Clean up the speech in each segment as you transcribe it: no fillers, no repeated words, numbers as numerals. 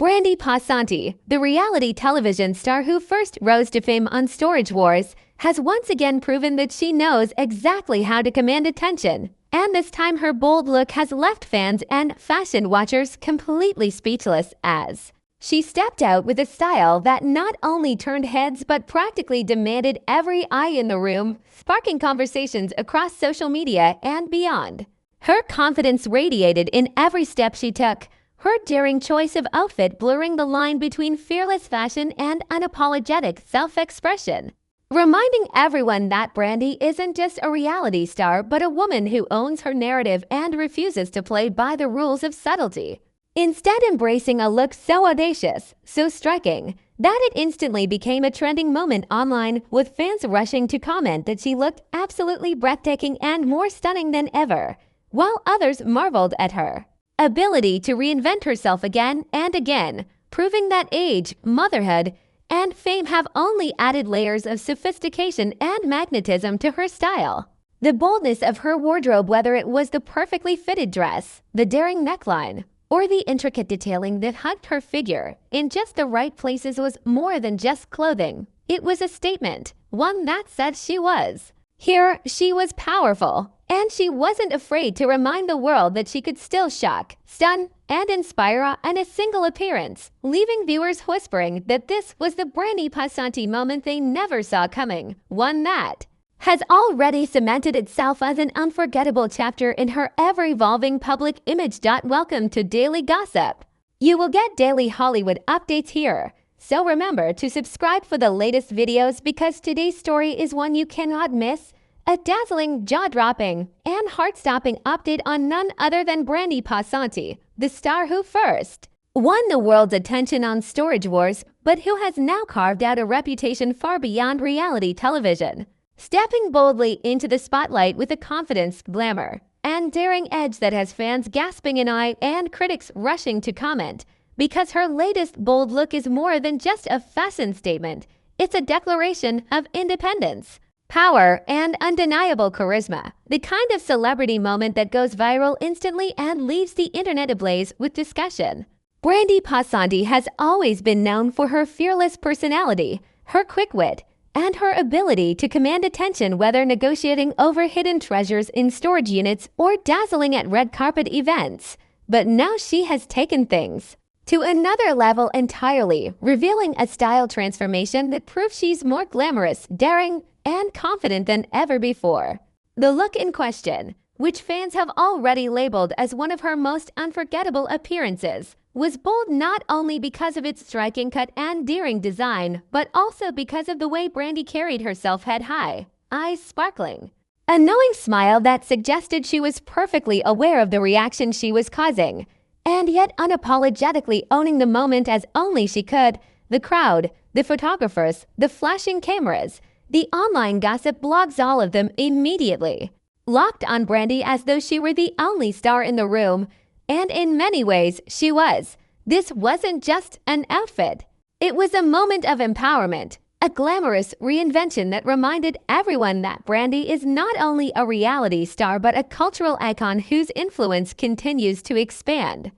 Brandi Passante, the reality television star who first rose to fame on Storage Wars, has once again proven that she knows exactly how to command attention. And this time her bold look has left fans and fashion watchers completely speechless as she stepped out with a style that not only turned heads but practically demanded every eye in the room, sparking conversations across social media and beyond. Her confidence radiated in every step she took, her daring choice of outfit blurring the line between fearless fashion and unapologetic self-expression, reminding everyone that Brandi isn't just a reality star but a woman who owns her narrative and refuses to play by the rules of subtlety. Instead, embracing a look so audacious, so striking, that it instantly became a trending moment online, with fans rushing to comment that she looked absolutely breathtaking and more stunning than ever, while others marveled at her ability to reinvent herself again and again, proving that age, motherhood, and fame have only added layers of sophistication and magnetism to her style. The boldness of her wardrobe, whether it was the perfectly fitted dress, the daring neckline, or the intricate detailing that hugged her figure in just the right places, was more than just clothing. It was a statement, one that said she was. Here, she was powerful, and she wasn't afraid to remind the world that she could still shock, stun, and inspire in a single appearance, leaving viewers whispering that this was the Brandi Passante moment they never saw coming, one that has already cemented itself as an unforgettable chapter in her ever-evolving public image. Welcome to Daily Gossip. You will get daily Hollywood updates here, so remember to subscribe for the latest videos because today's story is one you cannot miss. A dazzling, jaw-dropping, and heart-stopping update on none other than Brandi Passante, the star who first won the world's attention on Storage Wars, but who has now carved out a reputation far beyond reality television, stepping boldly into the spotlight with a confidence, glamour, and daring edge that has fans gasping in awe and critics rushing to comment, because her latest bold look is more than just a fashion statement. It's a declaration of independence, power, and undeniable charisma, the kind of celebrity moment that goes viral instantly and leaves the internet ablaze with discussion. Brandi Passante has always been known for her fearless personality, her quick wit, and her ability to command attention, whether negotiating over hidden treasures in storage units or dazzling at red carpet events. But now she has taken things to another level entirely, revealing a style transformation that proves she's more glamorous, daring, and confident than ever before. The look in question, which fans have already labeled as one of her most unforgettable appearances, was bold not only because of its striking cut and daring design, but also because of the way Brandi carried herself head high, eyes sparkling, a knowing smile that suggested she was perfectly aware of the reaction she was causing, and yet unapologetically owning the moment as only she could. The crowd, the photographers, the flashing cameras, the online gossip blogs, all of them immediately locked on Brandi as though she were the only star in the room. And in many ways, she was. This wasn't just an outfit. It was a moment of empowerment, a glamorous reinvention that reminded everyone that Brandi is not only a reality star but a cultural icon whose influence continues to expand.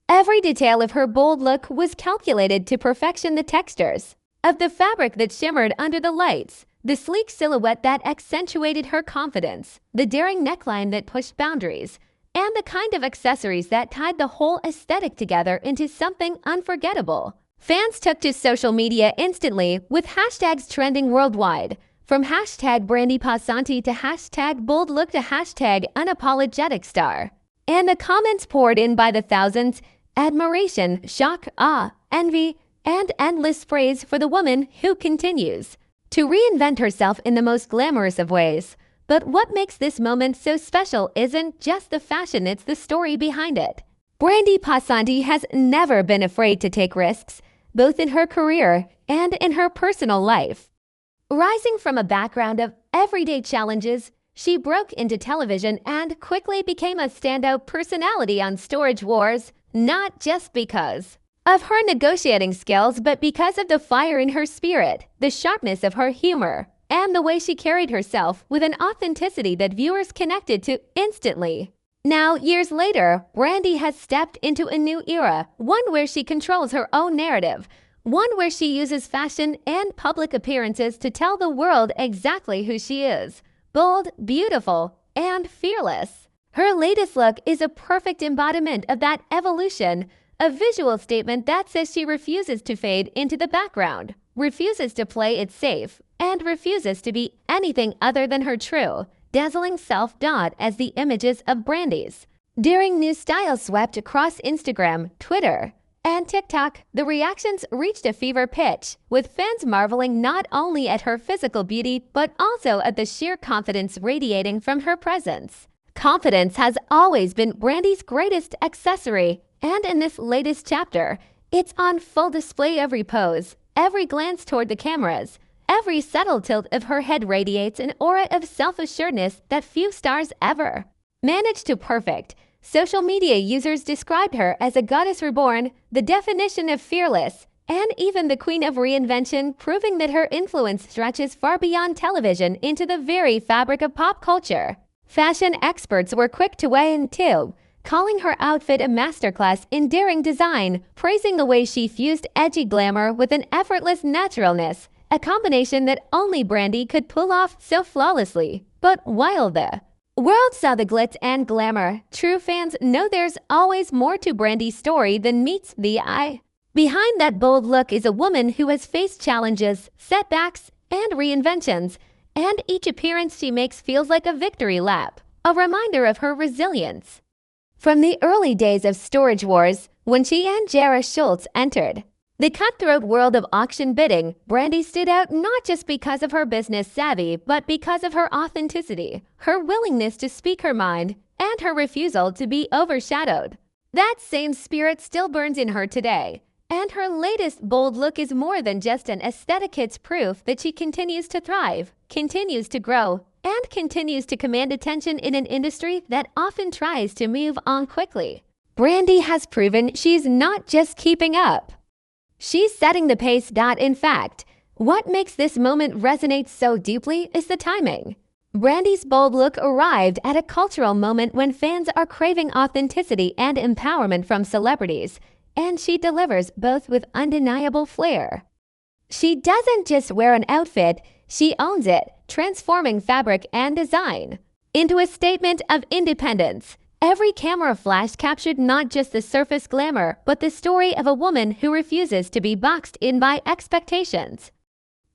Every detail of her bold look was calculated to perfection: the textures of the fabric that shimmered under the lights, the sleek silhouette that accentuated her confidence, the daring neckline that pushed boundaries, and the kind of accessories that tied the whole aesthetic together into something unforgettable. Fans took to social media instantly, with hashtags trending worldwide, from hashtag Brandi Passante to hashtag bold look to hashtag unapologetic star. And the comments poured in by the thousands: admiration, shock, awe, envy, and endless praise for the woman who continues to reinvent herself in the most glamorous of ways. But what makes this moment so special isn't just the fashion, it's the story behind it. Brandi Passante has never been afraid to take risks, both in her career and in her personal life. Rising from a background of everyday challenges, she broke into television and quickly became a standout personality on Storage Wars, not just because of her negotiating skills, but because of the fire in her spirit, the sharpness of her humor, and the way she carried herself with an authenticity that viewers connected to instantly. Now, years later, Brandi has stepped into a new era, one where she controls her own narrative, one where she uses fashion and public appearances to tell the world exactly who she is: bold, beautiful, and fearless. Her latest look is a perfect embodiment of that evolution, a visual statement that says she refuses to fade into the background, refuses to play it safe, and refuses to be anything other than her true, dazzling self. As the images of Brandi's daring new style swept across Instagram, Twitter, and TikTok, the reactions reached a fever pitch, with fans marveling not only at her physical beauty but also at the sheer confidence radiating from her presence. Confidence has always been Brandi's greatest accessory, and in this latest chapter, it's on full display. Every pose, every glance toward the cameras, every subtle tilt of her head radiates an aura of self-assuredness that few stars ever manage to perfect. Social media users described her as a goddess reborn, the definition of fearless, and even the queen of reinvention, proving that her influence stretches far beyond television into the very fabric of pop culture. Fashion experts were quick to weigh in too, calling her outfit a masterclass in daring design, praising the way she fused edgy glamour with an effortless naturalness, a combination that only Brandi could pull off so flawlessly. But while the world saw the glitz and glamour, true fans know there's always more to Brandi's story than meets the eye. Behind that bold look is a woman who has faced challenges, setbacks, and reinventions, and each appearance she makes feels like a victory lap, a reminder of her resilience. From the early days of Storage Wars, when she and Jara Schultz entered the cutthroat world of auction bidding, Brandi stood out not just because of her business savvy, but because of her authenticity, her willingness to speak her mind, and her refusal to be overshadowed. That same spirit still burns in her today, and her latest bold look is more than just an aesthetic. It's proof that she continues to thrive, continues to grow, and continues to command attention in an industry that often tries to move on quickly. Brandi has proven she's not just keeping up, she's setting the pace. In fact, what makes this moment resonate so deeply is the timing. Brandi's bold look arrived at a cultural moment when fans are craving authenticity and empowerment from celebrities, and she delivers both with undeniable flair. She doesn't just wear an outfit, she owns it, transforming fabric and design into a statement of independence. Every camera flash captured not just the surface glamour, but the story of a woman who refuses to be boxed in by expectations.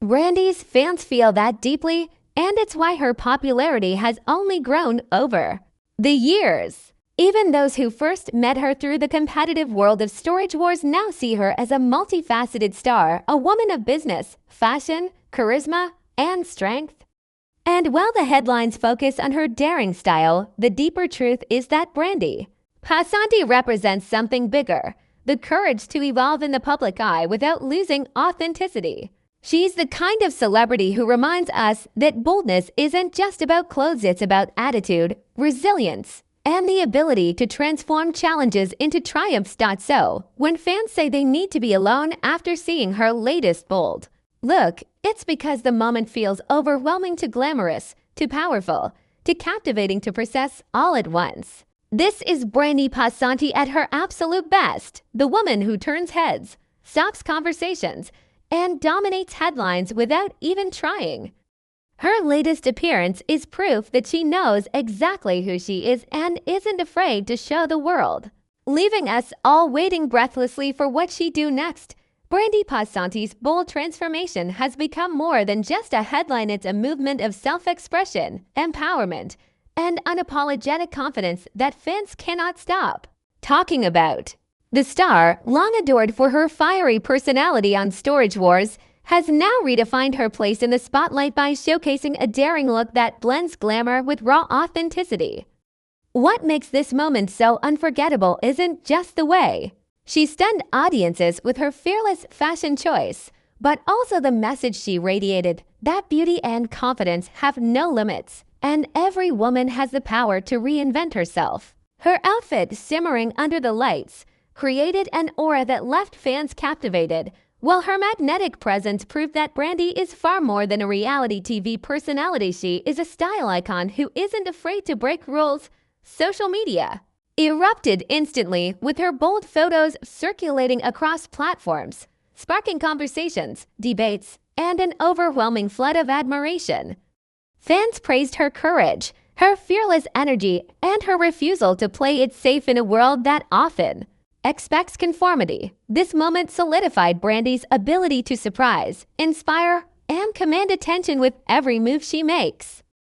Brandi's fans feel that deeply, and it's why her popularity has only grown over the years. Even those who first met her through the competitive world of Storage Wars now see her as a multifaceted star, a woman of business, fashion, charisma, and strength. And while the headlines focus on her daring style, the deeper truth is that Brandi Passante represents something bigger: the courage to evolve in the public eye without losing authenticity. She's the kind of celebrity who reminds us that boldness isn't just about clothes, it's about attitude, resilience, and the ability to transform challenges into triumphs. So, when fans say they need to be alone after seeing her latest bold look, it's because the moment feels overwhelming, too glamorous, too powerful, too captivating to process all at once. This is Brandi Passante at her absolute best, the woman who turns heads, stops conversations, and dominates headlines without even trying. Her latest appearance is proof that she knows exactly who she is and isn't afraid to show the world, leaving us all waiting breathlessly for what she do next. Brandi Passante's bold transformation has become more than just a headline. It's a movement of self-expression, empowerment, and unapologetic confidence that fans cannot stop talking about. The star, long adored for her fiery personality on Storage Wars, has now redefined her place in the spotlight by showcasing a daring look that blends glamour with raw authenticity. What makes this moment so unforgettable isn't just the way she stunned audiences with her fearless fashion choice, but also the message she radiated: that beauty and confidence have no limits, and every woman has the power to reinvent herself. Her outfit, simmering under the lights, created an aura that left fans captivated, while her magnetic presence proved that Brandi is far more than a reality TV personality. She is a style icon who isn't afraid to break rules Social media erupted instantly with her bold photos circulating across platforms, sparking conversations, debates, and an overwhelming flood of admiration. Fans praised her courage, her fearless energy, and her refusal to play it safe in a world that often expects conformity. This moment solidified Brandi's ability to surprise, inspire, and command attention with every move she makes.